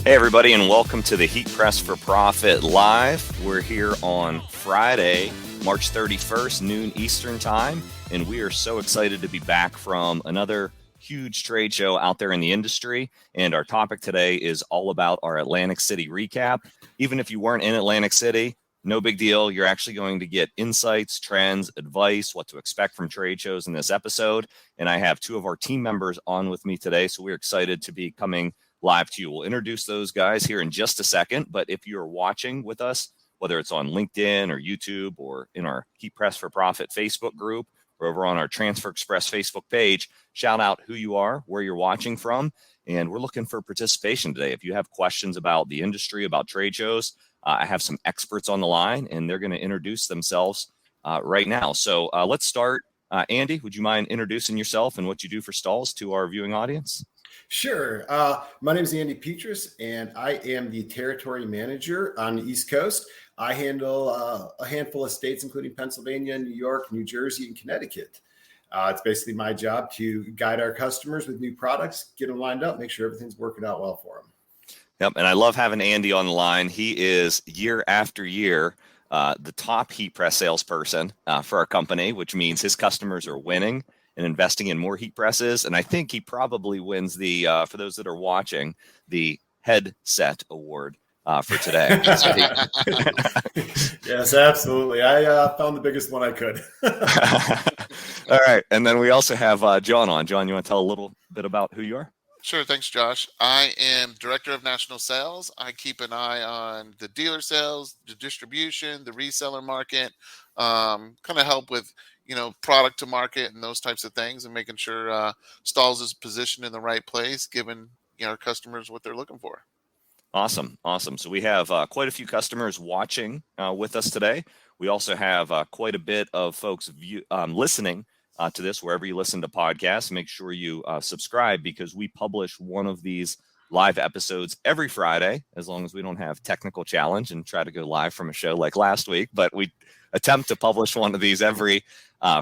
Hey, everybody, and welcome to the Heat Press for Profit Live. We're here on Friday, March 31st, noon Eastern Time, and we are so excited to be back from another huge trade show out there in the industry. And our topic today is all about our Atlantic City recap. Even if you weren't in Atlantic City, no big deal. You're actually going to get insights, trends, advice, what to expect from trade shows in this episode. And I have two of our team members on with me today, so we're excited to be coming live to you. We'll introduce those guys here in just a second, but if you're watching with us, whether it's on LinkedIn or YouTube or in our Heat Press for Profit Facebook group or over on our Transfer Express Facebook page, shout out who you are, where you're watching from, and we're looking for participation today. If you have questions about the industry, about trade shows, I have some experts on the line, and they're going to introduce themselves right now. So let's start. Andy, would you mind introducing yourself and what you do for Stahls to our viewing audience? Sure. My name is Andy Petrus, and I am the territory manager on the East Coast. I handle a handful of states, including Pennsylvania, New York, New Jersey, and Connecticut. It's basically my job to guide our customers with new products, get them lined up, make sure everything's working out well for them. Yep, and I love having Andy on the line. He is year after year the top heat press salesperson for our company, which means his customers are winning and investing in more heat presses. And I think he probably wins the, for those that are watching, the headset award for today. Yes, absolutely. I found the biggest one I could. All right. And then we also have John on. John, you want to tell a little bit about who you are? Sure. Thanks, Josh. I am Director of National Sales. I keep an eye on the dealer sales, the distribution, the reseller market, kind of help with, product to market and those types of things, and making sure Stahls is positioned in the right place, giving our customers what they're looking for. Awesome. So we have quite a few customers watching with us today. We also have quite a bit of folks listening to this wherever you listen to podcasts. Make sure you subscribe, because we publish one of these live episodes every Friday, as long as we don't have technical challenge and try to go live from a show like last week. But we attempt to publish one of these every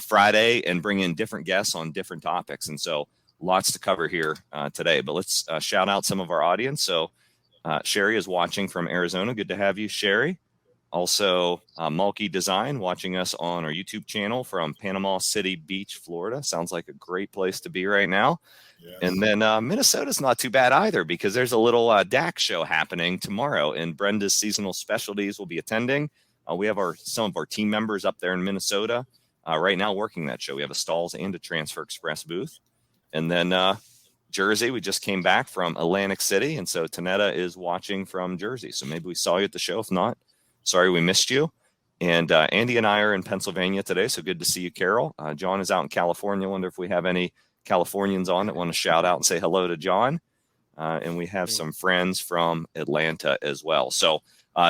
Friday and bring in different guests on different topics. And so lots to cover here today. But let's shout out some of our audience. So Sherry is watching from Arizona. Good to have you, Sherry. Also, Mulkey Design watching us on our YouTube channel from Panama City Beach, Florida. Sounds like a great place to be right now. Yes. And then Minnesota's not too bad either, because there's a little DAC show happening tomorrow, and Brenda's Seasonal Specialties will be attending. We have some of our team members up there in Minnesota right now working that show. We have a Stahls and a Transfer Express booth. And then Jersey, we just came back from Atlantic City, and so Tanetta is watching from Jersey. So maybe we saw you at the show. If not, sorry we missed you. And Andy and I are in Pennsylvania today, so good to see you, Carol. John is out in California. I wonder if we have any Californians on that want to shout out and say hello to John. And we have some friends from Atlanta as well. So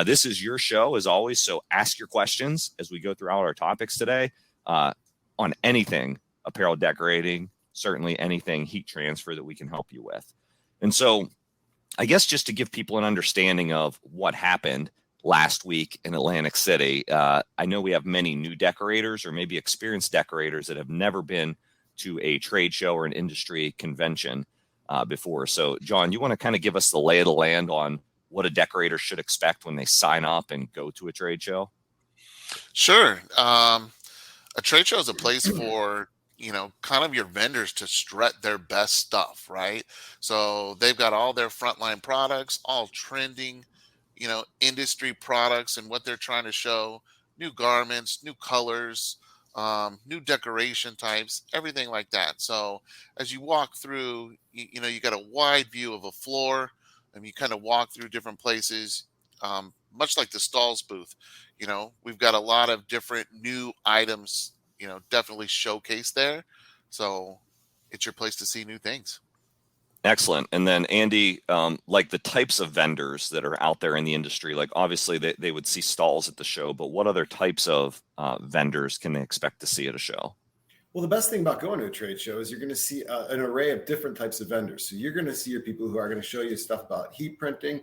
this is your show, as always, so ask your questions as we go throughout our topics today on anything apparel decorating, certainly anything heat transfer that we can help you with. And so I guess just to give people an understanding of what happened last week in Atlantic City, I know we have many new decorators or maybe experienced decorators that have never been to a trade show or an industry convention before. So, John, you want to kind of give us the lay of the land on what a decorator should expect when they sign up and go to a trade show? Sure. A trade show is a place for kind of your vendors to strut their best stuff, right? So they've got all their frontline products, all trending, industry products, and what they're trying to show, new garments, new colors, new decoration types, everything like that. So as you walk through, you got a wide view of a floor, and you kind of walk through different places, much like the Stahls booth. We've got a lot of different new items, definitely showcased there. So it's your place to see new things. Excellent. And then Andy, like the types of vendors that are out there in the industry, like obviously they would see Stahls at the show, but what other types of vendors can they expect to see at a show? Well, the best thing about going to a trade show is you're going to see an array of different types of vendors. So you're going to see your people who are going to show you stuff about heat printing,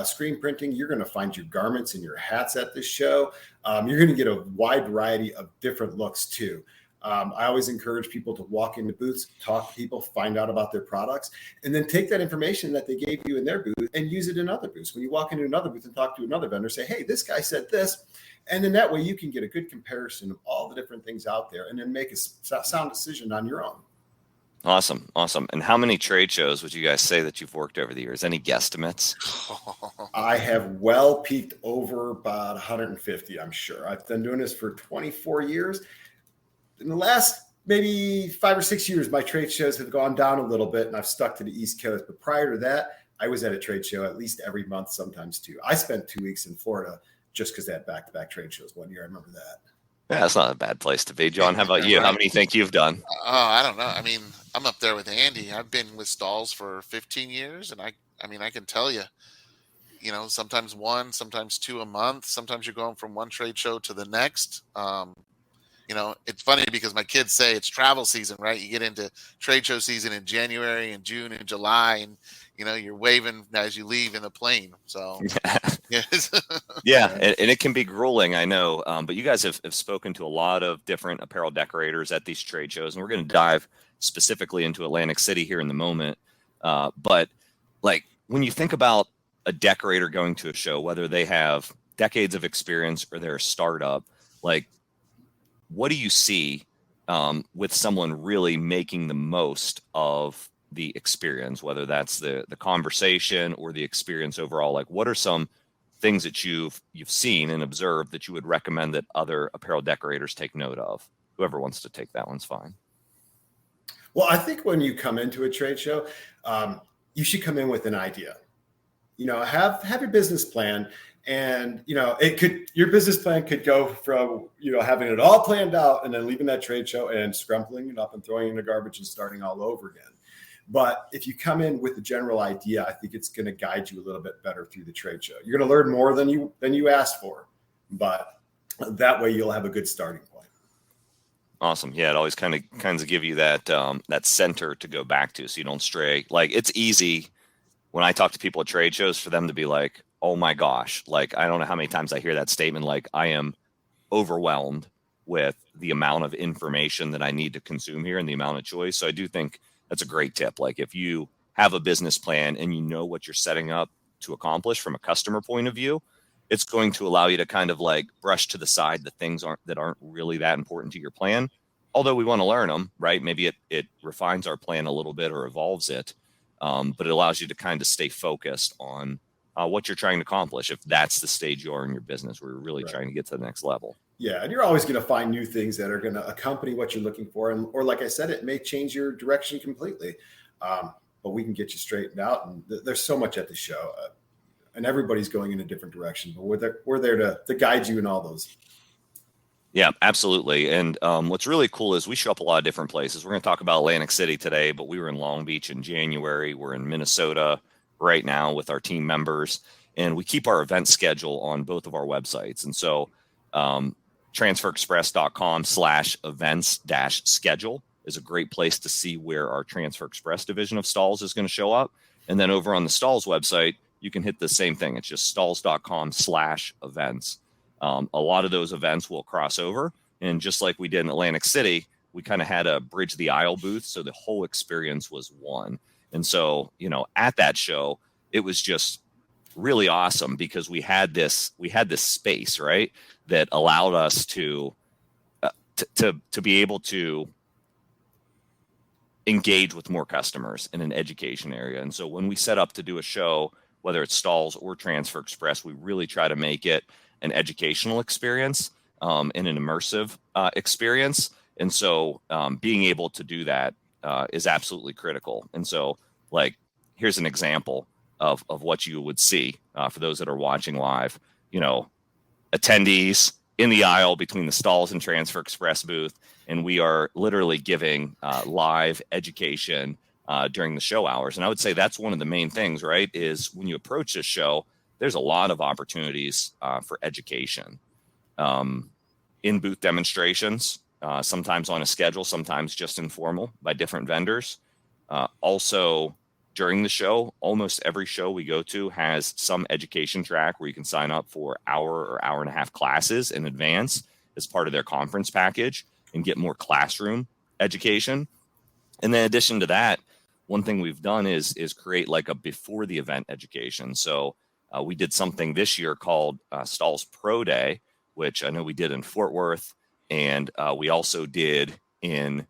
screen printing. You're going to find your garments and your hats at this show. You're going to get a wide variety of different looks too. I always encourage people to walk into booths, talk to people, find out about their products, and then take that information that they gave you in their booth and use it in other booths. When you walk into another booth and talk to another vendor, say, hey, this guy said this. And then that way you can get a good comparison of all the different things out there and then make a sound decision on your own. Awesome. And how many trade shows would you guys say that you've worked over the years? Any guesstimates? I have well peaked over about 150, I'm sure. I've been doing this for 24 years. In the last maybe 5 or 6 years, my trade shows have gone down a little bit and I've stuck to the East Coast. But prior to that, I was at a trade show at least every month, sometimes 2. I spent 2 weeks in Florida just because they had back-to-back trade shows one year. I remember that. Yeah, that's not a bad place to be. John, how about you? How many you think you've done? Oh, I don't know. I mean, I'm up there with Andy. I've been with Stahls for 15 years, and I mean, I can tell you, sometimes 1, sometimes 2 a month. Sometimes you're going from one trade show to the next. It's funny because my kids say it's travel season, right? You get into trade show season in January and June and July, and you're waving as you leave in the plane. So yes. Yeah, and it can be grueling, I know. But you guys have spoken to a lot of different apparel decorators at these trade shows, and we're going to dive specifically into Atlantic City here in the moment. But like when you think about a decorator going to a show, whether they have decades of experience or they're a startup, like what do you see with someone really making the most of the experience, whether that's the conversation or the experience overall? Like what are some things that you've seen and observed that you would recommend that other apparel decorators take note of? Whoever wants to take that one's fine. Well, I think when you come into a trade show, you should come in with an idea. Have your business plan, and your business plan could go from having it all planned out and then leaving that trade show and scrumpling it up and throwing it in the garbage and starting all over again. But if you come in with a general idea, I think it's going to guide you a little bit better through the trade show. You're going to learn more than you asked for, but that way you'll have a good starting point. Awesome. Yeah, it always kind of give you that center to go back to, so you don't stray. Like it's easy when I talk to people at trade shows for them to be like, "Oh my gosh!" Like I don't know how many times I hear that statement. Like I am overwhelmed with the amount of information that I need to consume here and the amount of choice. So I do think that's a great tip. Like if you have a business plan and you know what you're setting up to accomplish from a customer point of view, it's going to allow you to kind of like brush to the side the things that aren't really that important to your plan. Although we want to learn them, right? Maybe it refines our plan a little bit or evolves it, but it allows you to kind of stay focused on what you're trying to accomplish. If that's the stage you are in your business, where you're really trying to get to the next level. Yeah, and you're always going to find new things that are going to accompany what you're looking for, or like I said, it may change your direction completely. But we can get you straightened out, and there's so much at the show. And everybody's going in a different direction, but we're there to guide you in all those. Yeah, absolutely. And what's really cool is we show up a lot of different places. We're going to talk about Atlantic City today, but we were in Long Beach in January. We're in Minnesota right now with our team members, and we keep our event schedule on both of our websites. And so transferexpress.com/events-schedule is a great place to see where our Transfer Express division of Stahls is going to show up. And then over on the Stahls website, you can hit the same thing. It's just stahls.com/events. A lot of those events will cross over. And just like we did in Atlantic City, we kind of had a bridge the aisle booth. So the whole experience was one. And so, at that show, it was just really awesome because we had this space, right, that allowed us to be able to engage with more customers in an education area. And so when we set up to do a show, whether it's Stahls or Transfer Express, we really try to make it an educational experience and an immersive experience. And so being able to do that is absolutely critical. And so, like, here's an example of what you would see for those that are watching live. Attendees in the aisle between the Stahls and Transfer Express booth, and we are literally giving live education during the show hours. And I would say that's one of the main things, right, is when you approach this show, there's a lot of opportunities for education. In-booth demonstrations, sometimes on a schedule, sometimes just informal by different vendors. Also, during the show, almost every show we go to has some education track where you can sign up for hour or hour and a half classes in advance as part of their conference package. and get more classroom education. And then in addition to that, one thing we've done is create like a before the event education. So we did something this year called Stahls Pro Day, which I know we did in Fort Worth, and we also did in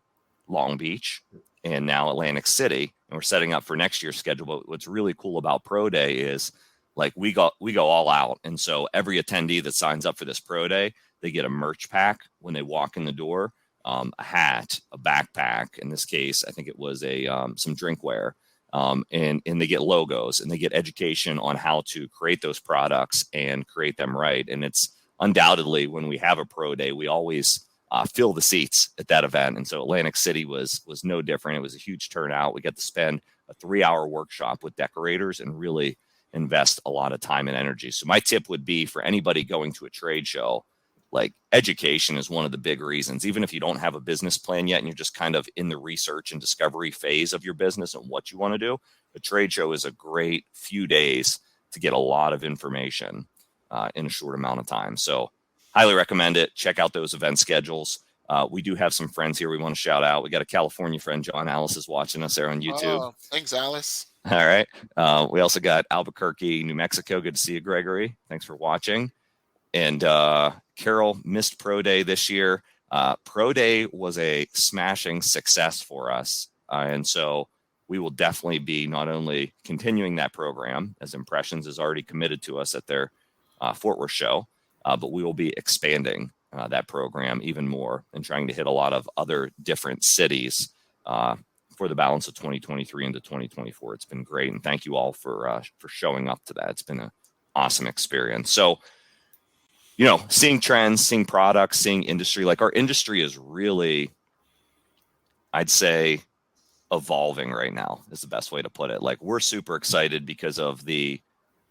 Long Beach and now Atlantic City. And we're setting up for next year's schedule. But what's really cool about Pro Day is like we go all out. And so every attendee that signs up for this Pro Day, they get a merch pack when they walk in the door. A hat, a backpack. In this case, I think it was some drinkware, and they get logos and they get education on how to create those products and create them right. And it's undoubtedly when we have a pro day, we always fill the seats at that event. And so Atlantic City was no different. It was a huge turnout. We got to spend a 3-hour workshop with decorators and really invest a lot of time and energy. So my tip would be for anybody going to a trade show, like education is one of the big reasons. Even if you don't have a business plan yet and you're just kind of in the research and discovery phase of your business and what you want to do, a trade show is a great few days to get a lot of information in a short amount of time. So highly recommend it. Check out those event schedules. We do have some friends here we want to shout out. We got a California friend, John Alice, is watching us there on YouTube. Oh, thanks, Alice. All right. We also got Albuquerque, New Mexico. Good to see you, Gregory. Thanks for watching. And Carol missed Pro Day this year. Pro Day was a smashing success for us. And so we will definitely be not only continuing that program, as Impressions is already committed to us at their Fort Worth show, but we will be expanding that program even more and trying to hit a lot of other different cities for the balance of 2023 into 2024. It's been great. And thank you all for showing up to that. It's been an awesome experience. So, seeing trends, seeing products, seeing industry, like our industry is really, I'd say, evolving right now is the best way to put it. Like we're super excited because of the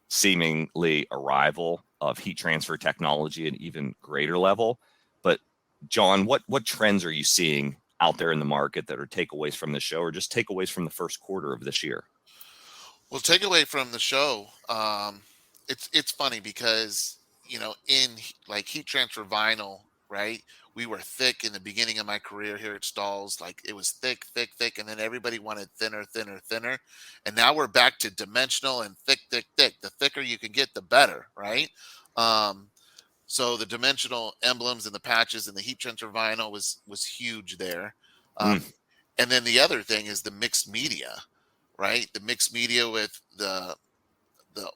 seemingly arrival of heat transfer technology at an even greater level. But John, what trends are you seeing out there in the market that are takeaways from the show or just takeaways from the first quarter of this year? Well, takeaway from the show, it's funny because in like heat transfer vinyl, right? We were thick in the beginning of my career here at Stahls. Like it was thick, and then everybody wanted thinner. And now we're back to dimensional and thick. The thicker you can get, the better, right? So the dimensional emblems and the patches and the heat transfer vinyl was huge there. And then the other thing is the mixed media, right? The mixed media with the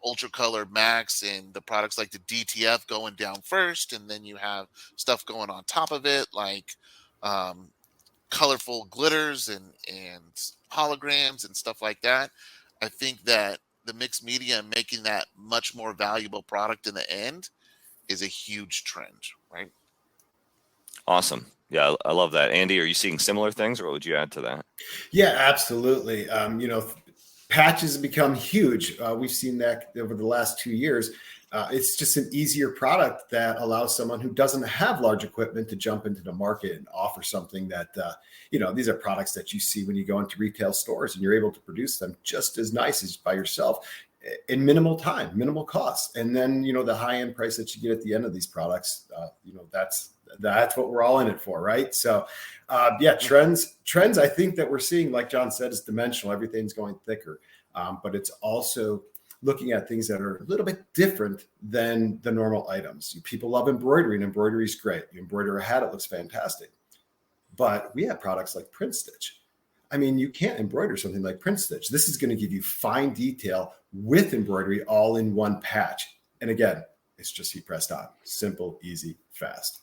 ultra color max and the products like the DTF going down first, and then you have stuff going on top of it like colorful glitters and holograms and stuff like that. I think that the mixed media and making that much more valuable product in the end is a huge trend, right? Awesome. Yeah, I love that. Andy, are you seeing similar things or what would you add to that? Yeah, absolutely. Patches have become huge. We've seen that over the last 2 years. It's just an easier product that allows someone who doesn't have large equipment to jump into the market and offer something that, these are products that you see when you go into retail stores and you're able to produce them just as nice as by yourself in minimal time, minimal cost. And then, the high end price that you get at the end of these products, that's what we're all in it for, right? So, trends. I think that we're seeing, like John said, is dimensional. Everything's going thicker, but it's also looking at things that are a little bit different than the normal items. People love embroidery, and embroidery is great. You embroider a hat, it looks fantastic. But we have products like print stitch. I mean, you can't embroider something like print stitch. This is going to give you fine detail with embroidery all in one patch. And again, it's just heat pressed on. Simple, easy, fast.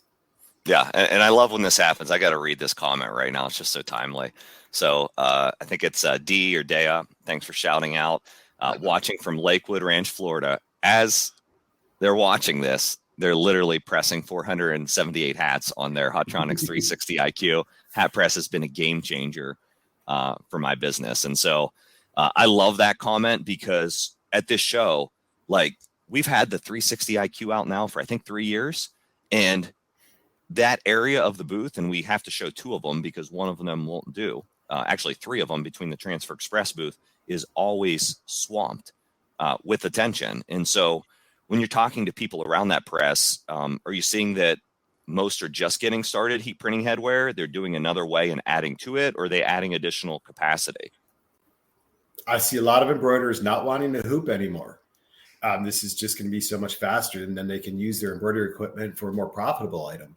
Yeah, and I love when this happens. I got to read this comment right now. It's just so timely. So I think it's D or Dea. Thanks for shouting out. Watching from Lakewood Ranch, Florida. As they're watching this, they're literally pressing 478 hats on their Hotronics 360 IQ. Hat press has been a game changer for my business. And so I love that comment because at this show, like we've had the 360 IQ out now for I think 3 years. And that area of the booth, and we have to show 2 of them because one of them won't do. Actually, 3 of them between the Transfer Express booth is always swamped with attention. And so when you're talking to people around that press, are you seeing that most are just getting started heat printing headwear, they're doing another way and adding to it, or are they adding additional capacity? I see a lot of embroiderers not wanting to hoop anymore. This is just going to be so much faster, and then they can use their embroidery equipment for a more profitable item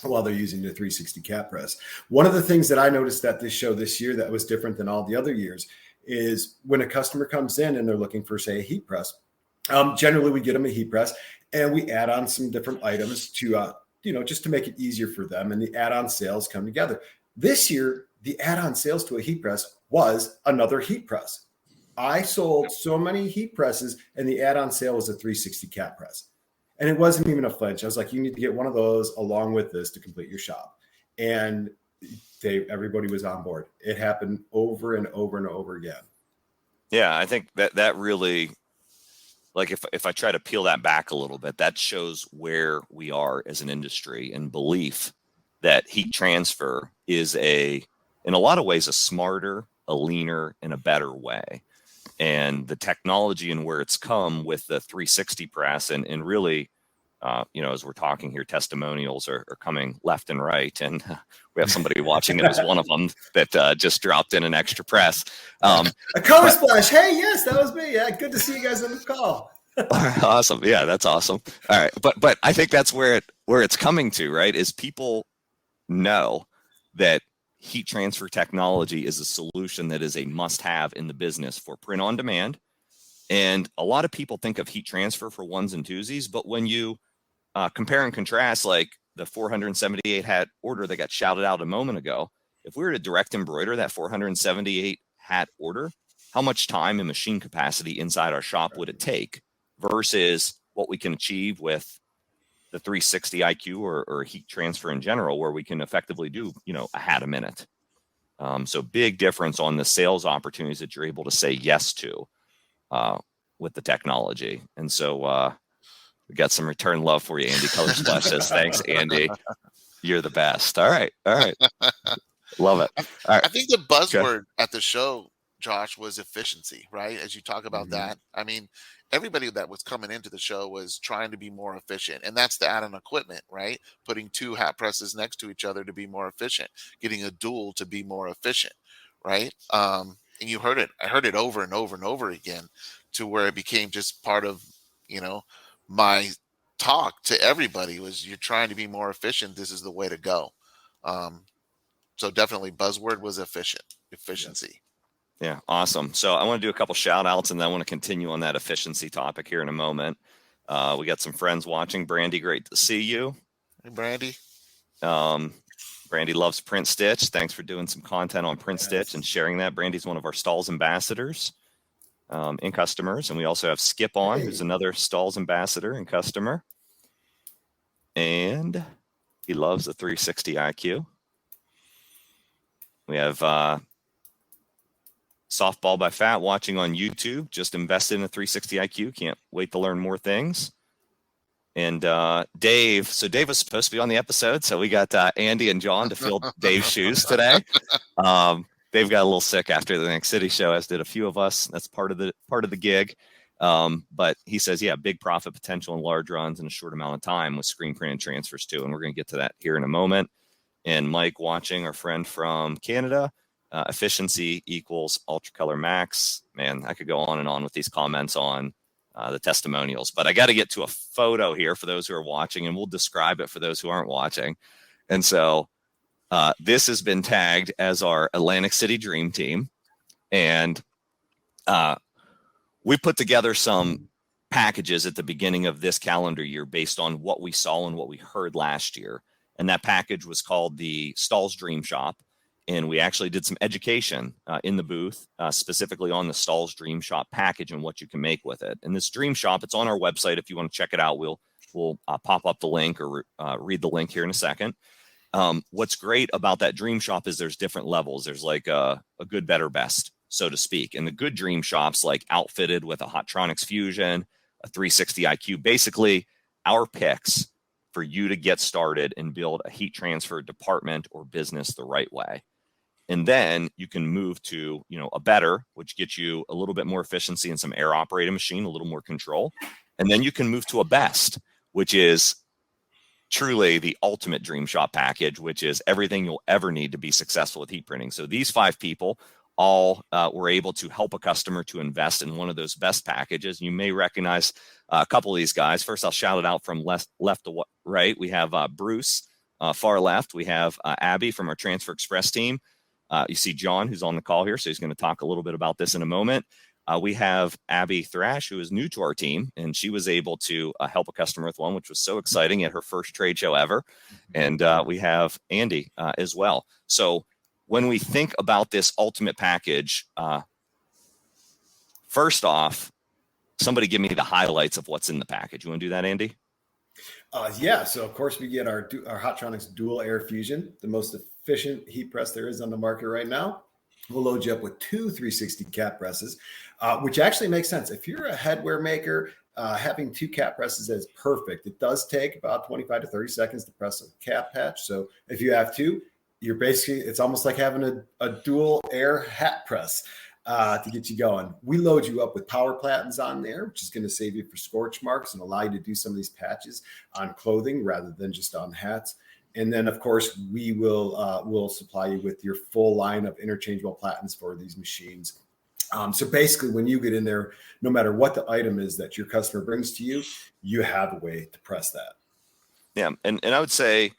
while they're using the 360 cap press. One of the things that I noticed at this show this year that was different than all the other years is when a customer comes in and they're looking for, say, a heat press. Generally, we get them a heat press and we add on some different items to, just to make it easier for them. And the add-on sales come together. This year, the add-on sales to a heat press was another heat press. I sold so many heat presses, and the add-on sale was a 360 cap press. And it wasn't even a flinch. I was like, you need to get one of those along with this to complete your shop. And everybody was on board. It happened over and over and over again. Yeah, I think that really, like if I try to peel that back a little bit, that shows where we are as an industry and belief that heat transfer is in a lot of ways, a smarter, a leaner, and a better way. And the technology and where it's come with the 360 press and really, as we're talking here, testimonials are coming left and right. And we have somebody watching that was one of them that just dropped in an extra press. A color splash. Hey, yes, that was me. Yeah, good to see you guys on the call. Awesome. Yeah, that's awesome. All right. But I think that's where it's coming to, right? Is people know that heat transfer technology is a solution that is a must-have in the business for print on demand. And a lot of people think of heat transfer for ones and twosies, but when you compare and contrast, like the 478 hat order that got shouted out a moment ago, if we were to direct embroider that 478 hat order, how much time and machine capacity inside our shop would it take versus what we can achieve with the 360 IQ or heat transfer in general, where we can effectively do, a hat a minute. So big difference on the sales opportunities that you're able to say yes to with the technology. And so we got some return love for you, Andy. Color Splash says, thanks, Andy. You're the best. All right. Love it. All right. I think the buzzword at the show, Josh, was efficiency, right? As you talk about that, I mean, everybody that was coming into the show was trying to be more efficient, and that's the add-on equipment, right? Putting two hat presses next to each other to be more efficient, getting a dual to be more efficient, right? And you heard it. I heard it over and over and over again, to where it became just part of, my talk to everybody was, you're trying to be more efficient. This is the way to go. So definitely buzzword was efficiency. Yeah, awesome. So I want to do a couple shout outs, and then I want to continue on that efficiency topic here in a moment. We got some friends watching. Brandy, great to see you. Hey, Brandy. Brandy loves Print Stitch. Thanks for doing some content on Print Stitch and sharing that. Brandy's one of our Stahls ambassadors and customers. And we also have Skip on, who's another Stahls ambassador and customer. And he loves the 360 IQ. We have Softball by Fat watching on YouTube, just invested in a 360 IQ. Can't wait to learn more things. And Dave, so Dave was supposed to be on the episode, so we got Andy and John to fill Dave's shoes today. Dave got a little sick after the Next City show, as did a few of us. That's part of the gig. But he says, yeah, big profit potential in large runs in a short amount of time with screen print and transfers too. And we're going to get to that here in a moment. And Mike watching, our friend from Canada, efficiency equals Ultra Color Max. Man, I could go on and on with these comments on the testimonials, but I got to get to a photo here for those who are watching, and we'll describe it for those who aren't watching. And so this has been tagged as our Atlantic City Dream Team. And we put together some packages at the beginning of this calendar year based on what we saw and what we heard last year. And that package was called the Stahls Dream Shop. And we actually did some education in the booth, specifically on the Stahls Dream Shop package and what you can make with it. And this Dream Shop, it's on our website. If you want to check it out, we'll pop up the link or read the link here in a second. What's great about that Dream Shop is there's different levels. There's like a good, better, best, so to speak. And the good Dream Shop's like outfitted with a Hotronics Fusion, a 360 IQ, basically our picks for you to get started and build a heat transfer department or business the right way. And then you can move to, a better, which gets you a little bit more efficiency and some air operated machine, a little more control. And then you can move to a best, which is truly the ultimate dream shop package, which is everything you'll ever need to be successful with heat printing. So these 5 people all were able to help a customer to invest in one of those best packages. You may recognize a couple of these guys. First, I'll shout it out from left to right. We have Bruce, far left. We have Abby from our Transfer Express team. You see John, who's on the call here, so he's going to talk a little bit about this in a moment. We have Abby Thrash, who is new to our team, and she was able to help a customer with one, which was so exciting at her first trade show ever. And we have Andy as well. So when we think about this ultimate package, first off, somebody give me the highlights of what's in the package. You want to do that, Andy? Yeah. So of course we get our Hotronix dual air fusion, the most efficient heat press there is on the market right now. We'll load you up with 2 360 cap presses, which actually makes sense. If you're a headwear maker, having 2 cap presses is perfect. It does take about 25 to 30 seconds to press a cap patch. So if you have 2, it's almost like having a dual air hat press to get you going. We load you up with power platens on there, which is going to save you for scorch marks and allow you to do some of these patches on clothing rather than just on hats. And then, of course, we will supply you with your full line of interchangeable platens for these machines. So basically, when you get in there, no matter what the item is that your customer brings to you, you have a way to press that. Yeah, and I would say,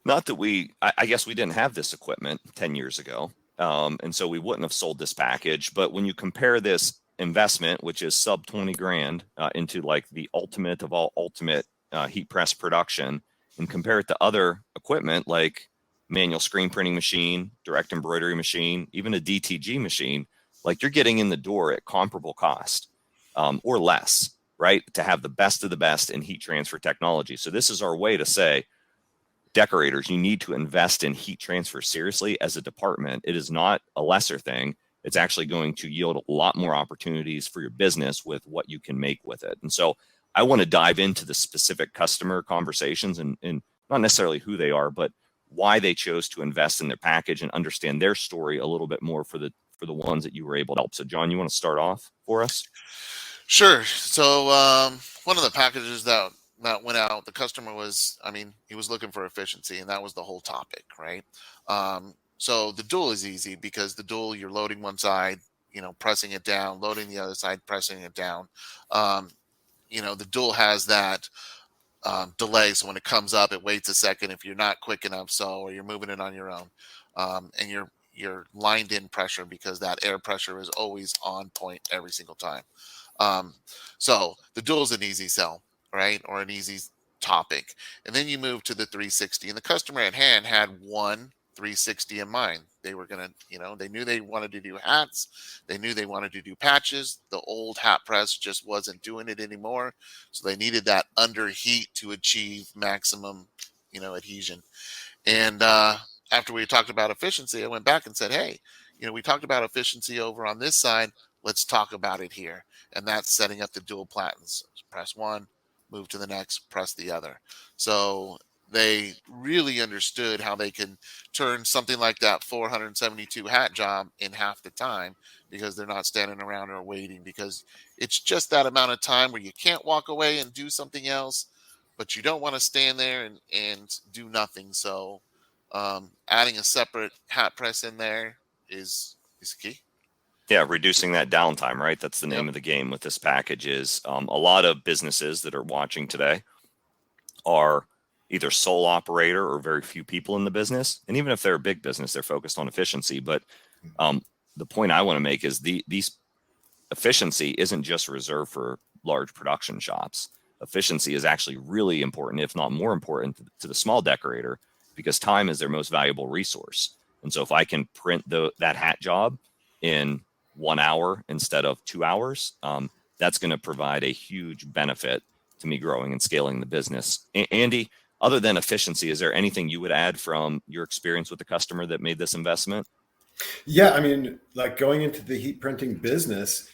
not that I guess we didn't have this equipment 10 years ago, and so we wouldn't have sold this package. But when you compare this investment, which is sub 20 grand, into like the ultimate of all ultimate heat press production, and compare it to other equipment like manual screen printing machine, direct embroidery machine, even a DTG machine, like you're getting in the door at comparable cost or less, right? To have the best of the best in heat transfer technology. So this is our way to say, decorators, you need to invest in heat transfer seriously as a department. It is not a lesser thing. It's actually going to yield a lot more opportunities for your business with what you can make with it. And so I want to dive into the specific customer conversations and not necessarily who they are, but why they chose to invest in their package and understand their story a little bit more for the ones that you were able to help. So John, you want to start off for us? Sure. So one of the packages that went out, the customer he was looking for efficiency, and that was the whole topic, right? So the dual is easy because the dual, you're loading one side, pressing it down, loading the other side, pressing it down. The dual has that delay. So when it comes up, it waits a second if you're not quick enough, or you're moving it on your own. And you're lined in pressure because that air pressure is always on point every single time. So the dual is an easy sell, right? Or an easy topic. And then you move to the 360, and the customer at hand had one 360 in mind. They were going to, they knew they wanted to do hats. They knew they wanted to do patches. The old hat press just wasn't doing it anymore. So they needed that under heat to achieve maximum, adhesion. And after we talked about efficiency, I went back and said, hey, we talked about efficiency over on this side. Let's talk about it here. And that's setting up the dual platens. Press one, move to the next, press the other. So they really understood how they can turn something like that 472 hat job in half the time because they're not standing around or waiting, because it's just that amount of time where you can't walk away and do something else, but you don't want to stand there and do nothing. So adding a separate hat press in there is key. Yeah, reducing that downtime, right? That's the name of the game with this package. Is a lot of businesses that are watching today are either sole operator or very few people in the business. And even if they're a big business, they're focused on efficiency. But the point I want to make is these efficiency isn't just reserved for large production shops. Efficiency is actually really important, if not more important, to the small decorator, because time is their most valuable resource. And so if I can print that hat job in 1 hour instead of 2 hours, that's going to provide a huge benefit to me growing and scaling the business. Andy, other than efficiency, is there anything you would add from your experience with the customer that made this investment? Yeah, like going into the heat printing business,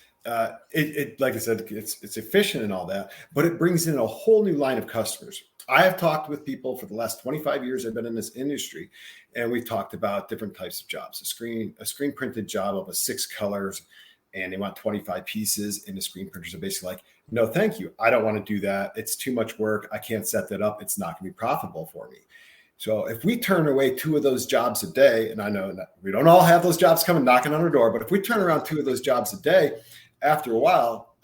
it like I said, it's efficient and all that, but it brings in a whole new line of customers. I have talked with people for the last 25 years I've been in this industry, and we've talked about different types of jobs. A screen printed job of 6 colors and they want 25 pieces, and the screen printers are basically like, no, thank you. I don't want to do that. It's too much work. I can't set that up. It's not going to be profitable for me. So if we turn away 2 of those jobs a day, and I know we don't all have those jobs coming knocking on our door, but if we turn around 2 of those jobs a day, after a while,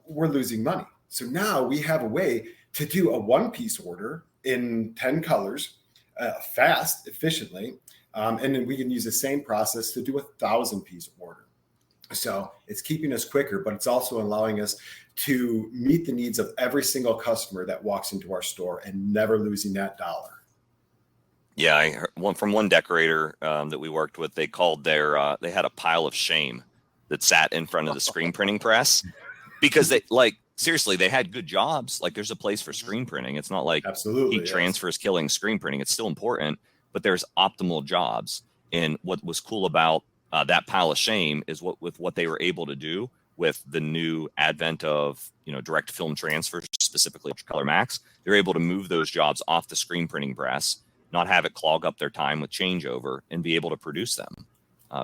we're losing money. So now we have a way to do a 1-piece order in 10 colors, fast, efficiently. And then we can use the same process to do a 1,000-piece order. So it's keeping us quicker, but it's also allowing us to meet the needs of every single customer that walks into our store and never losing that dollar. Yeah, I heard from one decorator that we worked with. They called they had a pile of shame that sat in front of the screen printing press because seriously, they had good jobs. Like there's a place for screen printing. It's not like Absolutely, heat transfer is killing screen printing. It's still important, but there's optimal jobs. And what was cool about that pile of shame is what they were able to do with the new advent of direct film transfer, specifically Color Max. They're able to move those jobs off the screen printing press, not have it clog up their time with changeover, and be able to produce them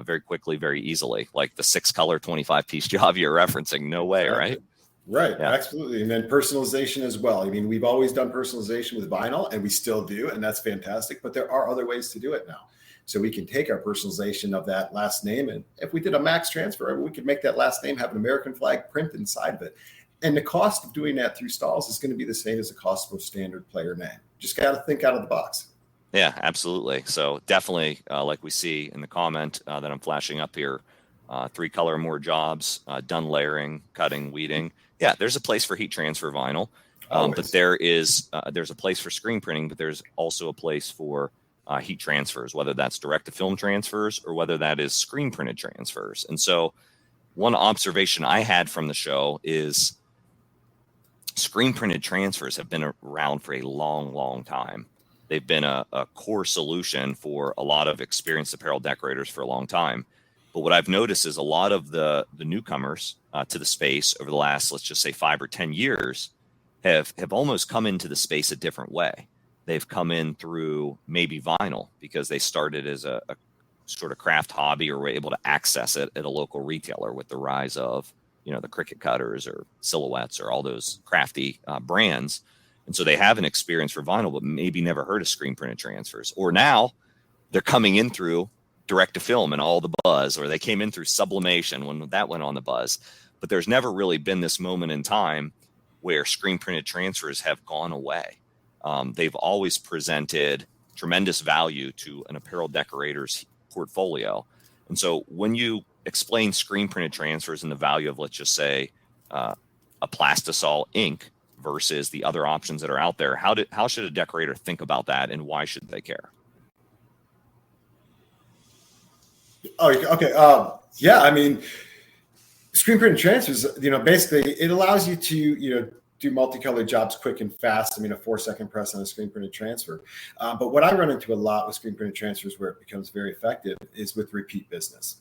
very quickly, very easily. Like the 6-color 25-piece job you're referencing. No way, right? Right, Yeah. absolutely. And then personalization as well. I mean, we've always done personalization with vinyl, and we still do, and that's fantastic. But there are other ways to do it now. So we can take our personalization of that last name, and if we did a max transfer, we could make that last name have an American flag print inside of it. And the cost of doing that through Stahls is going to be the same as the cost of a standard player name. Just got to think out of the box. Yeah, absolutely. So definitely, like we see in the comment that I'm flashing up here, 3-color or more jobs, done layering, cutting, weeding. Yeah, there's a place for heat transfer vinyl, but there's a place for screen printing, but there's also a place for heat transfers, whether that's direct to film transfers or whether that is screen printed transfers. And so one observation I had from the show is screen printed transfers have been around for a long, long time. They've been a core solution for a lot of experienced apparel decorators for a long time. But what I've noticed is a lot of the newcomers to the space over the last, let's just say 5 or 10 years have almost come into the space a different way. They've come in through maybe vinyl because they started as a sort of craft hobby or were able to access it at a local retailer with the rise of, the Cricut cutters or Silhouettes or all those crafty brands. And so they have an experience for vinyl, but maybe never heard of screen printed transfers. Or now they're coming in through direct to film and all the buzz, or they came in through sublimation when that went on the buzz. But there's never really been this moment in time where screen printed transfers have gone away. They've always presented tremendous value to an apparel decorator's portfolio. And so when you explain screen printed transfers and the value of, let's just say, a plastisol ink versus the other options that are out there, how should a decorator think about that, and why should they care? Oh, okay. Yeah, I mean, screen printed transfers, basically it allows you to, do multicolored jobs quick and fast. I mean, a 4-second press on a screen printed transfer. But what I run into a lot with screen printed transfers where it becomes very effective is with repeat business.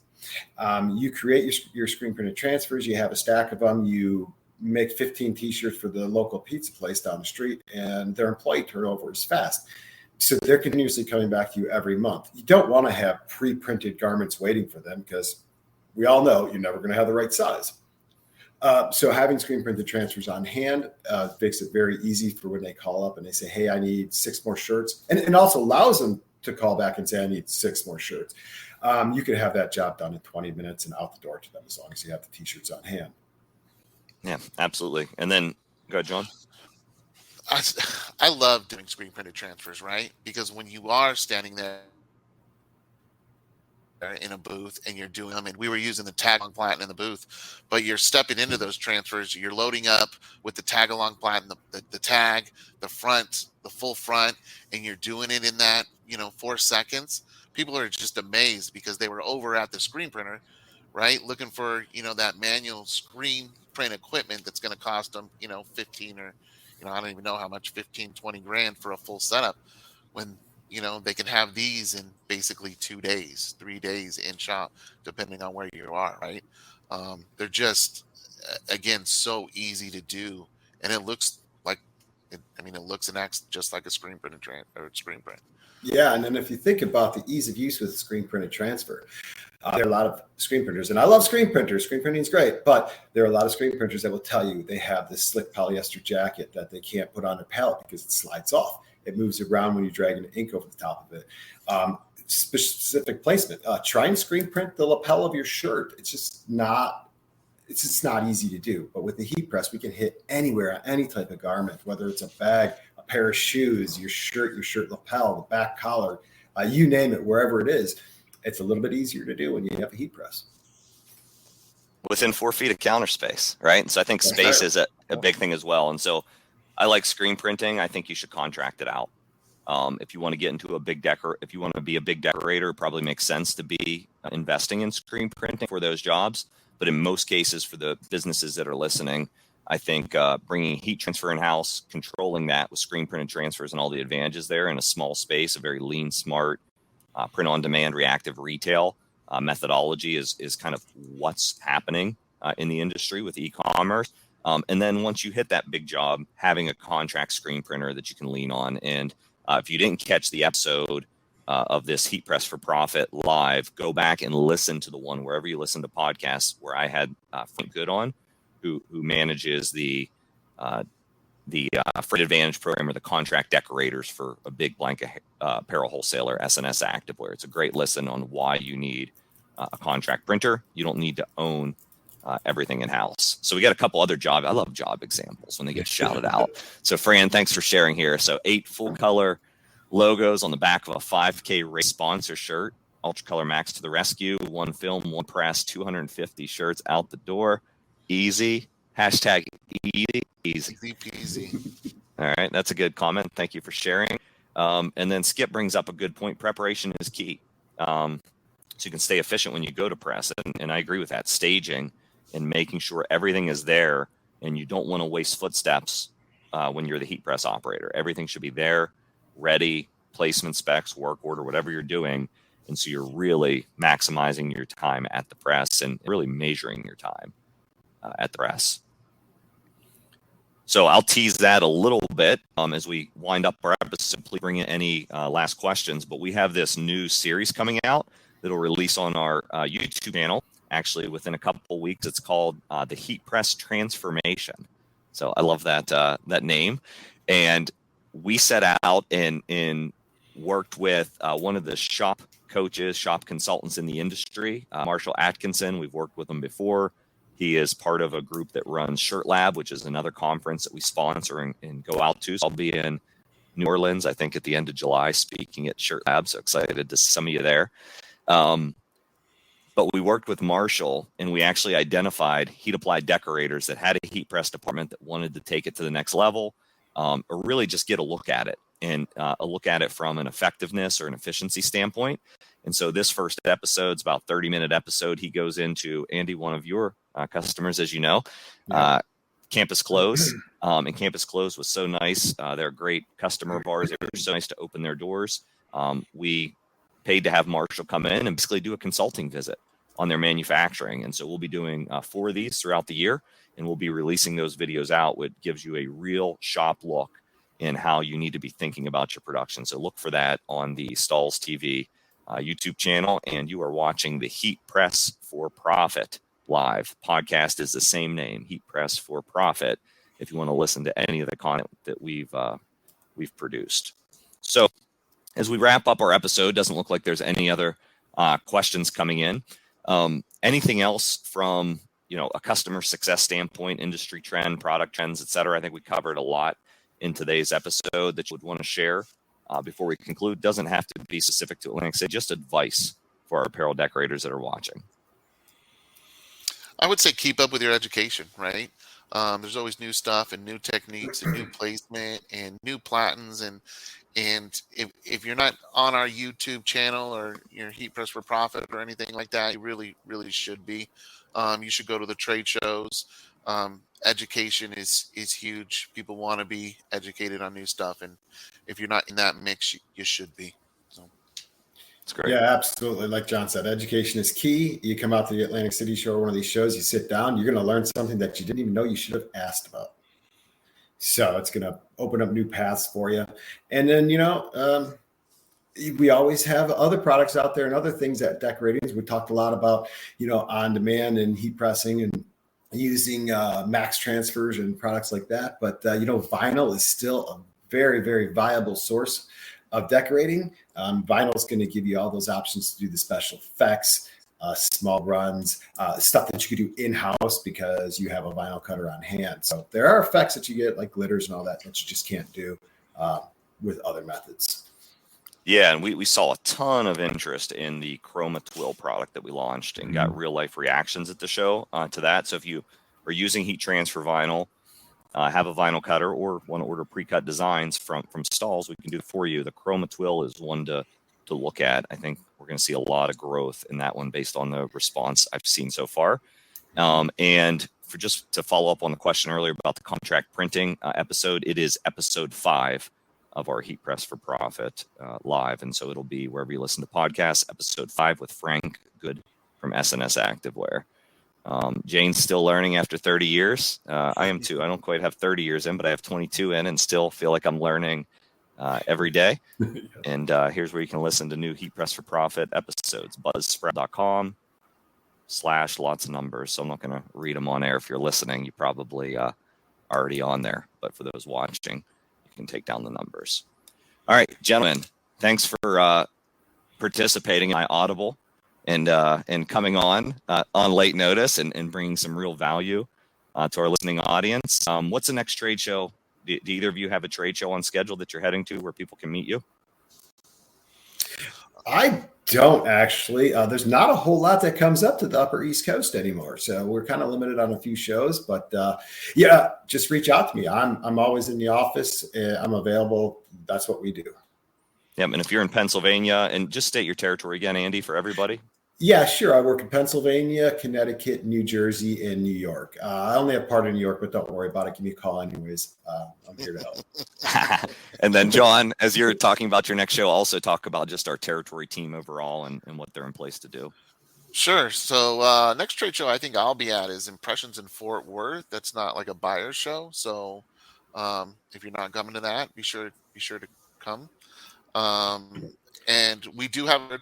You create your screen printed transfers, you have a stack of them, you make 15 t-shirts for the local pizza place down the street, and their employee turnover is fast. So they're continuously coming back to you every month. You don't want to have pre-printed garments waiting for them because we all know you're never going to have the right size. So having screen printed transfers on hand makes it very easy for when they call up and they say, hey, I need 6 more shirts. And it also allows them to call back and say, I need 6 more shirts. You could have that job done in 20 minutes and out the door to them as long as you have the t-shirts on hand. Yeah, absolutely. And then go ahead, John. I love doing screen printed transfers, right? Because when you are standing there in a booth and you're doing them, and we were using the tag along plant in the booth, but you're stepping into those transfers, you're loading up with the tag along plant, the tag, the front, the full front, and you're doing it in that 4 seconds. People are just amazed because they were over at the screen printer, right, looking for that manual screen print equipment that's going to cost them 15 or I don't even know how much, 15, 20 grand for a full setup, when they can have these in basically 2 days, 3 days in shop, depending on where you are, right? They're just, again, so easy to do, and it looks like, it looks and acts just like a screen printed screen print. Yeah, and then if you think about the ease of use with screen printed transfer, There are a lot of screen printers, and I love screen printers. Screen printing is great, but there are a lot of screen printers that will tell you they have this slick polyester jacket that they can't put on their pallet because it slides off. It moves around when you drag an ink over the top of it. Specific placement. Try and screen print the lapel of your shirt. It's just not easy to do. But with the heat press, we can hit anywhere on any type of garment, whether it's a bag, a pair of shoes, your shirt lapel, the back collar, you name it, wherever it is. It's a little bit easier to do when you have a heat press. Within 4 feet of counter space, right? So I think space is a big thing as well. And so I like screen printing. I think you should contract it out. If you want to get into if you want to be a big decorator, it probably makes sense to be investing in screen printing for those jobs. But in most cases, for the businesses that are listening, I think bringing heat transfer in-house, controlling that with screen printed transfers and all the advantages there in a small space, a very lean, smart, print-on-demand, reactive retail methodology is kind of what's happening in the industry with e-commerce. And then once you hit that big job, having a contract screen printer that you can lean on. And if you didn't catch the episode of this Heat Press for Profit live, go back and listen to the one wherever you listen to podcasts where I had Frank Good on, who manages the Freight Advantage program or the contract decorators for a big blanket apparel wholesaler, SNS Activewear. It's a great listen on why you need a contract printer. You don't need to own everything in-house. So we got a couple other I love job examples when they get shouted out. So Fran, thanks for sharing here. So 8 full color logos on the back of a 5K race sponsor shirt, Ultra Color Max to the rescue, 1 film, 1 press, 250 shirts out the door. Easy. Hashtag easy. Easy peasy. All right. That's a good comment. Thank you for sharing. And then Skip brings up a good point. Preparation is key. So you can stay efficient when you go to press. And I agree with that. Staging and making sure everything is there, and you don't want to waste footsteps when you're the heat press operator. Everything should be there, ready, placement specs, work order, whatever you're doing. And so you're really maximizing your time at the press and really measuring your time at the press. So I'll tease that a little bit as we wind up our episode. Please bring in any last questions. But we have this new series coming out that'll release on our YouTube channel. Actually, within a couple weeks, it's called the Heat Press Transformation. So I love that name. And we set out and worked with one of the shop coaches, shop consultants in the industry, Marshall Atkinson. We've worked with him before. He is part of a group that runs Shirt Lab, which is another conference that we sponsor and go out to. So I'll be in New Orleans, I think, at the end of July, speaking at Shirt Lab. So excited to see some of you there. But we worked with Marshall, and we actually identified heat applied decorators that had a heat press department that wanted to take it to the next level, or really just get a look at it and a look at it from an effectiveness or an efficiency standpoint. And so this first episode's about 30-minute episode. He goes into, Andy, one of your customers, as you know, Campus Close. And Campus Close was so nice. They're a great customer of ours. They were so nice to open their doors. We paid to have Marshall come in and basically do a consulting visit on their manufacturing. And so we'll be doing 4 of these throughout the year, and we'll be releasing those videos out, which gives you a real shop look in how you need to be thinking about your production. So look for that on the Stahls TV YouTube channel. And you are watching the Heat Press for Profit live. Podcast is the same name, Heat Press for Profit, if you want to listen to any of the content that we've produced. So as we wrap up our episode, doesn't look like there's any other questions coming in. Anything else from a customer success standpoint, industry trend, product trends, et cetera? I think we covered a lot in today's episode that you would want to share before we conclude. Doesn't have to be specific to Atlantic City, just advice for our apparel decorators that are watching. I would say keep up with your education, right? There's always new stuff and new techniques and new placement and new platens. And if you're not on our YouTube channel or your Heat Press for Profit or anything like that, you really, really should be. You should go to the trade shows. Education is huge. People want to be educated on new stuff. And if you're not in that mix, you should be. So it's great. Yeah, absolutely. Like John said, education is key. You come out to the Atlantic City show or one of these shows, you sit down, you're going to learn something that you didn't even know you should have asked about. So it's going to open up new paths for you. And then, We always have other products out there and other things that decoratings. We talked a lot about, on demand and heat pressing and using max transfers and products like that. But, vinyl is still a very, very viable source of decorating. Vinyl is going to give you all those options to do the special effects, small runs, stuff that you could do in-house because you have a vinyl cutter on hand. So there are effects that you get like glitters and all that you just can't do with other methods. Yeah, and we saw a ton of interest in the Chroma Twill product that we launched and got real life reactions at the show to that. So if you are using heat transfer vinyl, have a vinyl cutter, or want to order pre-cut designs from Stahls, we can do it for you. The Chroma Twill is one to look at. I think we're going to see a lot of growth in that one based on the response I've seen so far. And for just to follow up on the question earlier about the contract printing episode, it is episode 5 of our Heat Press for Profit live. And so it'll be wherever you listen to podcasts, episode 5 with Frank Good from SNS Activewear. Jane's still learning after 30 years. I am too. I don't quite have 30 years in, but I have 22 in and still feel like I'm learning every day. And here's where you can listen to new Heat Press for Profit episodes, buzzsprout.com/lots of numbers. So I'm not going to read them on air. If you're listening, you probably already on there. But for those watching, you can take down the numbers. All right, gentlemen, thanks for participating in my Audible and coming on late notice and bringing some real value to our listening audience. What's the next trade show? Do either of you have a trade show on schedule that you're heading to where people can meet you? I don't actually. There's not a whole lot that comes up to the Upper East Coast anymore, so we're kind of limited on a few shows. But yeah, just reach out to me. I'm always in the office. I'm available. That's what we do. Yeah, and if you're in Pennsylvania, and just state your territory again, Andy, for everybody. Yeah, sure. I work in Pennsylvania, Connecticut, New Jersey, and New York. I only have part of New York, but don't worry about it. Give me a call anyways. I'm here to help. And then, John, as you're talking about your next show, also talk about just our territory team overall and what they're in place to do. Sure. So next trade show I think I'll be at is Impressions in Fort Worth. That's not like a buyer's show. So if you're not coming to that, be sure to come. And we do have a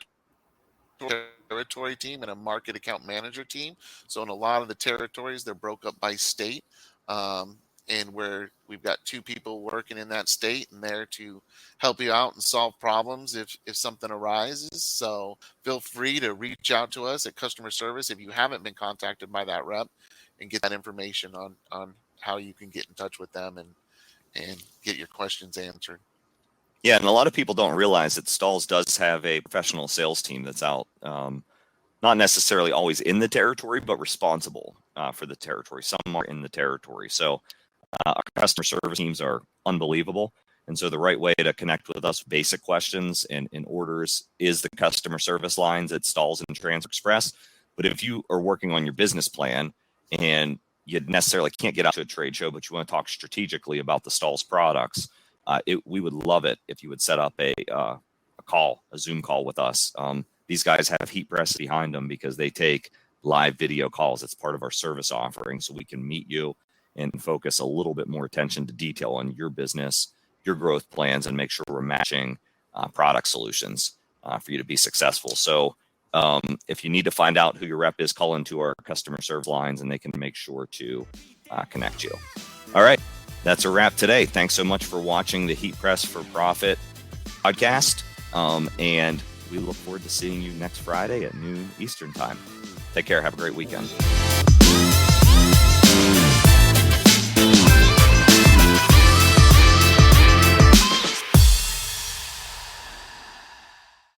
territory team and a market account manager team. So in a lot of the territories, they're broke up by state, and where we've got 2 people working in that state and there to help you out and solve problems if something arises. So feel free to reach out to us at customer service if you haven't been contacted by that rep, and get that information on how you can get in touch with them and get your questions answered. Yeah, and a lot of people don't realize that Stahls does have a professional sales team that's out, not necessarily always in the territory, but responsible for the territory. Some are in the territory. So our customer service teams are unbelievable. And so the right way to connect with us, basic questions and orders, is the customer service lines at Stahls and Transfer Express. But if you are working on your business plan and you necessarily can't get out to a trade show, but you want to talk strategically about the Stahls products, we would love it if you would set up a Zoom call with us. These guys have heat press behind them because they take live video calls. It's part of our service offering, so we can meet you and focus a little bit more attention to detail on your business, your growth plans, and make sure we're matching product solutions for you to be successful. So if you need to find out who your rep is, call into our customer service lines and they can make sure to connect you. All right. That's a wrap today. Thanks so much for watching the Heat Press for Profit podcast. And we look forward to seeing you next Friday at noon Eastern time. Take care. Have a great weekend.